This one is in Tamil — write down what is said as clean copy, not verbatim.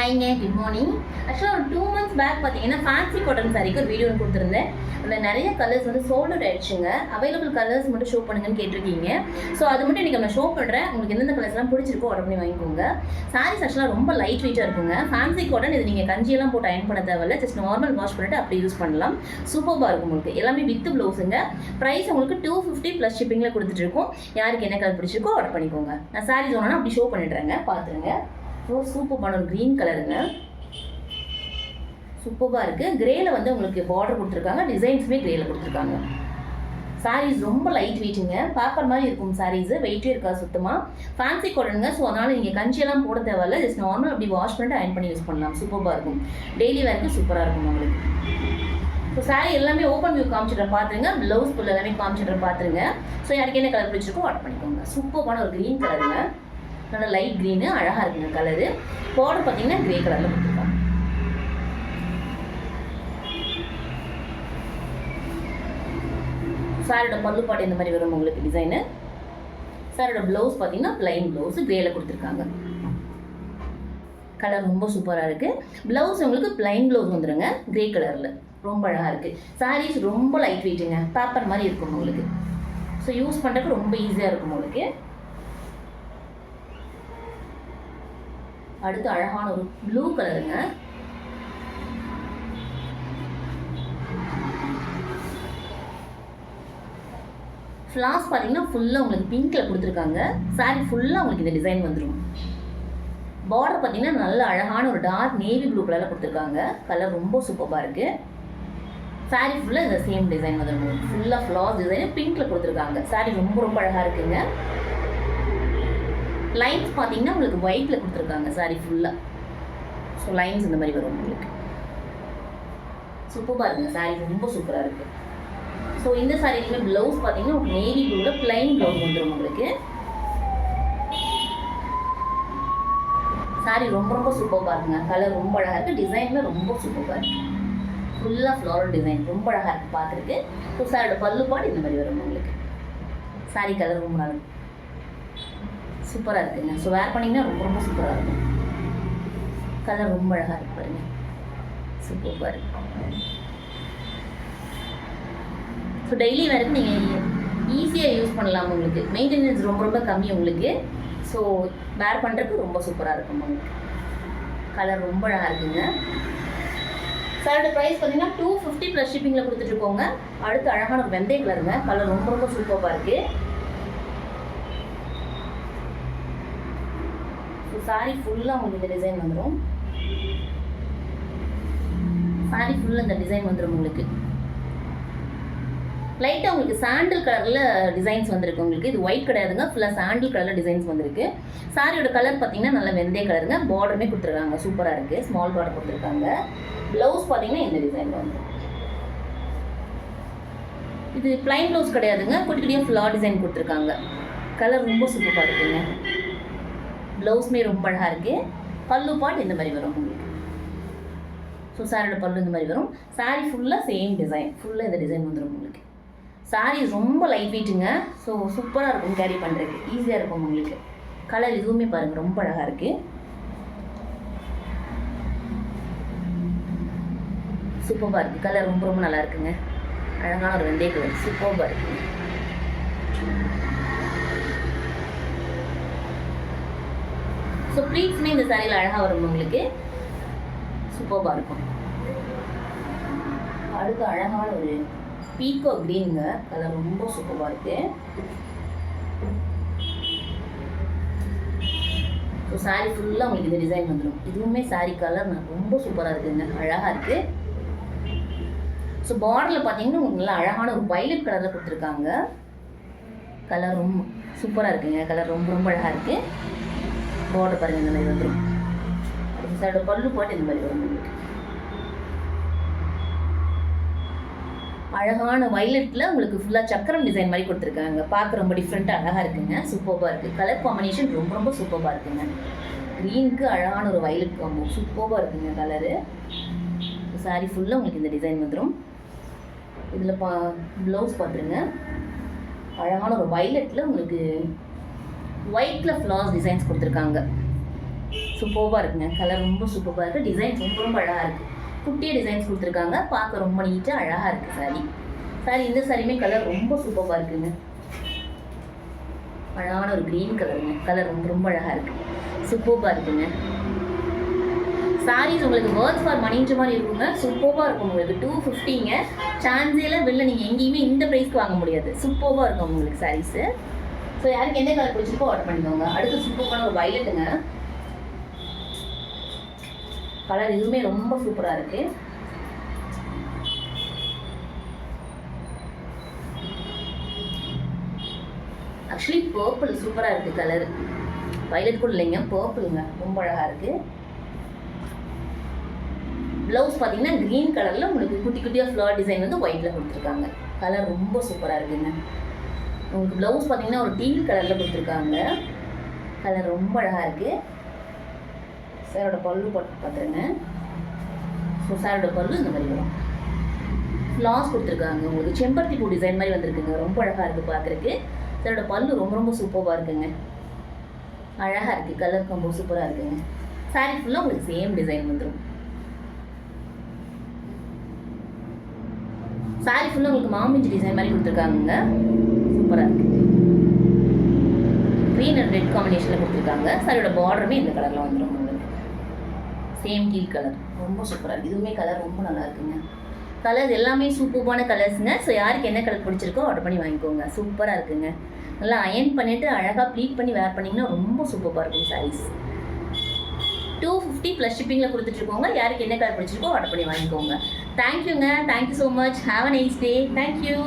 ஹைங்க, குட் மார்னிங். ஆக்சுவலாக ஒரு 2 months பேக் பார்த்தீங்கன்னா ஃபேன்சி காட்டன் சாரிக்கு ஒரு வீடியோ கொடுத்துருந்தேன். அதில் நிறைய கலர்ஸ் வந்து சோல்ட் அவுட் ஆயிடுச்சுங்க. அவைலபிள் கலர்ஸ் மட்டும் ஷோ பண்ணுங்கன்னு கேட்டிருக்கீங்க. ஸோ அது மட்டும் இன்றைக்கி நான் ஷோ பண்ணுறேன். உங்களுக்கு எந்தெந்த கலர்ஸ்லாம் பிடிச்சிருக்கோ ஆர்டர் பண்ணி வாங்கிக்கோங்க. சாரீஸ் ஆக்சுவலாக ரொம்ப லைட் வெயிட்டாக இருக்குங்க. ஃபேன்சி காட்டன் இது நீங்கள் கஞ்சியெல்லாம் போட்டு அயன் பண்ண தேவையில்ல. ஜஸ்ட் நார்மல் வாஷ் பண்ணிட்டு அப்படி யூஸ் பண்ணலாம். சூப்பராக இருக்கும் உங்களுக்கு. எல்லாமே வித் ப்ளவுஸுங்க. ப்ரைஸ் உங்களுக்கு 250 ப்ளஸ் ஷிப்பிங்கில் கொடுத்துட்ருக்கோம். யாருக்கு என்ன கலர் பிடிச்சிருக்கோ ஆர்டர் பண்ணிக்கோங்க. நான் சாரீஸ் ஒன்றா அப்படி ஷோ பண்ணிடுறேங்க, பார்த்துருங்க. ஸோ சூப்பரான ஒரு க்ரீன் கலருங்க, சூப்பராக இருக்குது. கிரேயில் வந்து உங்களுக்கு பார்டர் கொடுத்துருக்காங்க, டிசைன்ஸுமே கிரேயில் கொடுத்துருக்காங்க. சாரீஸ் ரொம்ப லைட் வெயிட்டுங்க, பேப்பர் மாதிரி இருக்கும் சாரீஸு, வெயிட்டே இருக்கா சுத்தமாக. ஃபேன்சி காட்டனுங்க. ஸோ அதனால் நீங்கள் கஞ்சியெல்லாம் போட தேவையில்ல. ஜஸ்ட் நார்மல் அப்படி வாஷ் பண்ணிட்டு அயன் பண்ணி யூஸ் பண்ணலாம். சூப்பராக இருக்கும். டெய்லி வேருக்கு சூப்பராக இருக்கும் உங்களுக்கு. ஸோ சாரீ எல்லாமே ஓப்பன் வியூ காமிச்சிட்றேன், பார்த்துருங்க. ப்ளவுஸ் ஃபுல் எல்லாமே காமிச்சிட்றேன், பார்த்துருங்க. ஸோ யாருக்கு என்ன கலர் பிடிச்சிருக்கோ ஆர்டர் பண்ணிக்கோங்க. சூப்பரான ஒரு க்ரீன் கலருங்க, நல்லா லைட் க்ரீனு, அழகாக இருக்குங்க கலரு. பார்டர் பார்த்தீங்கன்னா கிரே கலரில் கொடுத்துருக்காங்க. சாரோட பல்லு பாட்டு இந்த மாதிரி வரும் உங்களுக்கு டிசைனு. சாரோட ப்ளவுஸ் பார்த்தீங்கன்னா ப்ளைன் ப்ளவுஸ் கிரேல கொடுத்துருக்காங்க. கலர் ரொம்ப சூப்பராக இருக்குது. ப்ளவுஸ் உங்களுக்கு ப்ளைன் ப்ளவுஸ் வந்துடுங்க, கிரே கலரில். ரொம்ப அழகாக இருக்குது. சாரீஸ் ரொம்ப லைட் வெயிட்டுங்க, பேப்பர் மாதிரி இருக்கும் உங்களுக்கு. ஸோ யூஸ் பண்ணுறதுக்கு ரொம்ப ஈஸியாக இருக்கும் உங்களுக்கு. அடுத்து அழகான ஒரு ப்ளூ கலருங்க. ஃப்ளாஸ் பார்த்தீங்கன்னா ஃபுல்லாக உங்களுக்கு பிங்க்கில் கொடுத்துருக்காங்க. சாரீ ஃபுல்லாக உங்களுக்கு இந்த டிசைன் வந்துடும். பார்டர் பார்த்தீங்கன்னா நல்ல அழகான ஒரு டார்க் நேவி ப்ளூ கலரில் கொடுத்துருக்காங்க. கலர் ரொம்ப சூப்பராக இருக்குது. சாரீ ஃபுல்லாக இந்த சேம் டிசைன் வந்துடும். ஃபுல்லாக ஃப்ளாஸ் டிசைன் பிங்க்கில் கொடுத்துருக்காங்க. சாரீ ரொம்ப ரொம்ப அழகாக இருக்குங்க. லைன்ஸ் பார்த்தீங்கன்னா உங்களுக்கு ஒயிட்டில் கொடுத்துருக்காங்க சாரீ ஃபுல்லாக. ஸோ லைன்ஸ் இந்த மாதிரி வரும் உங்களுக்கு. சூப்பராக இருக்குங்க, சாரீ ரொம்ப சூப்பராக இருக்குது. ஸோ இந்த சாரீக்குமே ப்ளவுஸ் பார்த்தீங்கன்னா உங்களுக்கு நேவி ப்ளூவில் ப்ளைன் ப்ளவுஸ் வந்துடும் உங்களுக்கு. சாரீ ரொம்ப ரொம்ப சூப்பராக இருக்குங்க. கலர் ரொம்ப அழகாக இருக்குது. டிசைனில் ரொம்ப சூப்பராக இருக்குது. ஃபுல்லாக ஃப்ளாரல் டிசைன் ரொம்ப அழகாக இருக்குது பார்க்குறதுக்கு. ஸோ சாரோட பல்லு பாட்டு இந்த மாதிரி வரும் உங்களுக்கு. சாரீ கலர் ரொம்ப நல்லா இருக்கும், சூப்பராக இருக்குங்க. ஸோ வேர் பண்ணிங்கன்னா ரொம்ப ரொம்ப சூப்பராக இருக்கும். கலர் ரொம்ப அழகாக இருக்கு பாருங்க, சூப்பராக இருக்கு. ஸோ டெய்லி வேருக்கு நீங்கள் ஈஸியாக யூஸ் பண்ணலாம். உங்களுக்கு மெயின்டெனன்ஸ் ரொம்ப ரொம்ப கம்மி உங்களுக்கு. ஸோ வேர் பண்ணுறதுக்கு ரொம்ப சூப்பராக இருக்கும் உங்களுக்கு. கலர் ரொம்ப அழகாக இருக்குங்க. சாரோட ப்ரைஸ் பார்த்தீங்கன்னா 250 ப்ளஸ் ஷிப்பிங்கில் கொடுத்துட்ருக்கோங்க. அடுத்து அழகான ஒரு வெந்தய கலருங்க. கலர் ரொம்ப ரொம்ப சூப்பராக இருக்குது. சாரீ ஃபுல்லாக உங்களுக்கு இந்த டிசைன் வந்துடும். சாரீ ஃபுல்லாக இந்த டிசைன் வந்துடும் உங்களுக்கு. லைட்டாக உங்களுக்கு சாண்டில் கலரில் டிசைன்ஸ் வந்துருக்கு உங்களுக்கு. இது ஒயிட் கிடையாதுங்க, ஃபுல்லாக சாண்டில் கலரில் டிசைன்ஸ் வந்துருக்கு. சாரியோட கலர் பார்த்தீங்கன்னா நல்ல வெந்தய கலருங்க. பார்டருமே கொடுத்துருக்காங்க, சூப்பராக இருக்குது. ஸ்மால் பார்டர் கொடுத்துருக்காங்க. ப்ளவுஸ் பார்த்தீங்கன்னா இந்த டிசைன் வந்துடும். இது ப்ளைன் ப்ளவுஸ் கிடையாதுங்க, குட்டி குட்டியாக ஃப்ளார் டிசைன் கொடுத்துருக்காங்க. கலர் ரொம்ப சூப்பராக இருக்குங்க. ப்ளவுஸுமே ரொம்ப அழகாக இருக்குது. பல்லு பாட்டு இந்த மாதிரி வரும் உங்களுக்கு. ஸோ சாரியோட பல்லு இந்த மாதிரி வரும். சாரீ ஃபுல்லாக சேம் டிசைன், ஃபுல்லாக இந்த டிசைன் வந்துடும் உங்களுக்கு. சாரீ ரொம்ப லைட் வெயிட்டுங்க. ஸோ சூப்பராக இருக்கும், கேரி பண்ணுறதுக்கு ஈஸியாக இருக்கும் உங்களுக்கு. கலர் இதுவுமே பாருங்கள் ரொம்ப அழகாக இருக்குது. சூப்பராக இருக்குது. கலர் ரொம்ப ரொம்ப நல்லா இருக்குங்க. அழகான ஒரு வெந்தய கலர், சூப்பராக இருக்குங்க. ஸோ ப்ளீட்ஸுமே இந்த சாரியில் அழகாக வரும் உங்களுக்கு. சூப்பராக இருக்கும். அடுத்து அழகான ஒரு பீக்கோ க்ரீனுங்க. கலர் ரொம்ப சூப்பராக இருக்குது. ஸோ சாரீ ஃபுல்லாக உங்களுக்கு இந்த டிசைன் வந்துடும். இதுவுமே சாரீ கலர் ரொம்ப சூப்பராக இருக்குங்க, அழகாக இருக்குது. ஸோ பார்டரில் பார்த்தீங்கன்னா உங்களுக்கு நல்லா அழகான ஒரு வயலட் கலரில் கொடுத்துருக்காங்க. கலர் ரொம்ப சூப்பராக இருக்குங்க. கலர் ரொம்ப ரொம்ப அழகாக இருக்குது. பார்டர் பாருங்கள் இந்த மாதிரி வந்துடும். சாரோட பல்லு பாட்டு இந்த மாதிரி வரும் உங்களுக்கு. அழகான வயலட்டில் உங்களுக்கு ஃபுல்லாக சக்கரம் டிசைன் மாதிரி கொடுத்துருக்காங்க. பார்க்க ரொம்ப டிஃப்ரெண்ட்டாக அழகாக இருக்குங்க. சூப்பராக இருக்குது. கலர் காம்பினேஷன் ரொம்ப ரொம்ப சூப்பராக இருக்குங்க. க்ரீனுக்கு அழகான ஒரு வயலட் காம்போ, சூப்பராக இருக்குங்க கலரு. சாரீ ஃபுல்லாக உங்களுக்கு இந்த டிசைன் வந்துடும். இதில் ப்ளவுஸ் பார்த்துருங்க. அழகான ஒரு வயலட்டில் உங்களுக்கு ஒயிட்டில் ஃப்ளார்ஸ் டிசைன்ஸ் கொடுத்துருக்காங்க. சூப்பராக இருக்குங்க. கலர் ரொம்ப சூப்பராக இருக்குது. டிசைன் ரொம்ப ரொம்ப அழகாக இருக்குது. குட்டிய டிசைன்ஸ் கொடுத்துருக்காங்க. பார்க்க ரொம்ப நீட்டாக அழகாக இருக்குது சாரி. சாரி இந்த சாரியுமே கலர் ரொம்ப சூப்பராக இருக்குங்க. அழகான ஒரு க்ரீன் கலருங்க. கலர் ரொம்ப ரொம்ப அழகாக இருக்குது. சூப்பராக இருக்குங்க. சாரீஸ் உங்களுக்கு ஒர்த் ஃபார் மணின்ற மாதிரி இருக்குங்க. சூப்பராக இருக்கும் உங்களுக்கு. 250ங்க. சான்ஸேல வெளில நீங்கள் எங்கேயுமே இந்த ப்ரைஸ்க்கு வாங்க முடியாது. சூப்பராக இருக்கும் உங்களுக்கு சாரீஸு. ஸோ யாருக்கு எந்த கலர் பிடிச்சிருக்கோ ஆர்டர் பண்ணிக்கோங்க. அடுத்து சூப்பரான ஒரு வயலட்டுங்க. கலர் இதுவுமே ரொம்ப சூப்பராக இருக்குது. ஆக்சுவலி பர்பிள் சூப்பராக இருக்குது கலர். வயலட் கூட இல்லைங்க, பர்பிளுங்க. ரொம்ப அழகாக இருக்குது. ப்ளவுஸ் பார்த்தீங்கன்னா க்ரீன் கலரில் உங்களுக்கு குட்டி குட்டியாக ஃப்ளவர் டிசைன் வந்து ஒயிட்டில் கொடுத்துருக்காங்க. கலர் ரொம்ப சூப்பராக இருக்குங்க. உங்களுக்கு ப்ளவுஸ் பார்த்தீங்கன்னா ஒரு டீல் கலரில் கொடுத்துருக்காங்க. கலர் ரொம்ப அழகாக இருக்குது. சாரோட பல்லு பார்த்துருங்க. ஸோ சாரோட பல்லு இந்த மாதிரி வரும். ஃப்ளாஸ் கொடுத்துருக்காங்க. உங்களுக்கு செம்பருத்தி பூ டிசைன் மாதிரி வந்திருக்குங்க. ரொம்ப அழகாக இருக்குது பார்க்குறதுக்கு. சாரோட பல்லு ரொம்ப ரொம்ப சூப்பராக இருக்குங்க. அழகாக இருக்குது. கலர் ரொம்ப சூப்பராக இருக்குங்க. சாரீ ஃபுல்லாக உங்களுக்கு சேம் டிசைன் வந்துடும். சாரீ ஃபுல்லாக உங்களுக்கு மாமிஞ்சி டிசைன் மாதிரி கொடுத்துருக்காங்க. சூப்பராக இருக்குது. க்ரீன் அண்ட் ரெட் காம்பினேஷனில் கொடுத்துருக்காங்க. சாரியோட பார்டருமே இந்த கலரில் வந்துடும் உங்களுக்கு. Same deal colour. ரொம்ப சூப்பராக இருக்குது. இதுவுமே கலர் ரொம்ப நல்லா இருக்குங்க. கலர்ஸ் எல்லாமே சூப்பரான கலர்ஸுங்க. ஸோ யாருக்கு என்ன கலர் பிடிச்சிருக்கோ ஆர்டர் பண்ணி வாங்கிக்கோங்க. சூப்பராக இருக்குங்க. நல்லா அயன் பண்ணிவிட்டு அழகாக ப்ளீட் பண்ணி வேர் பண்ணிங்கன்னா ரொம்ப சூப்பராக இருக்கும் சாரீஸ். 250 ப்ளஸ் ஷிப்பிங்கில் கொடுத்துட்ருக்கோங்க. யாருக்கு என்ன கலர் பிடிச்சிருக்கோ ஆர்டர் பண்ணி வாங்கிக்கோங்க. தேங்க்யூங்க. Thank you so much. Have a nice day. Thank you.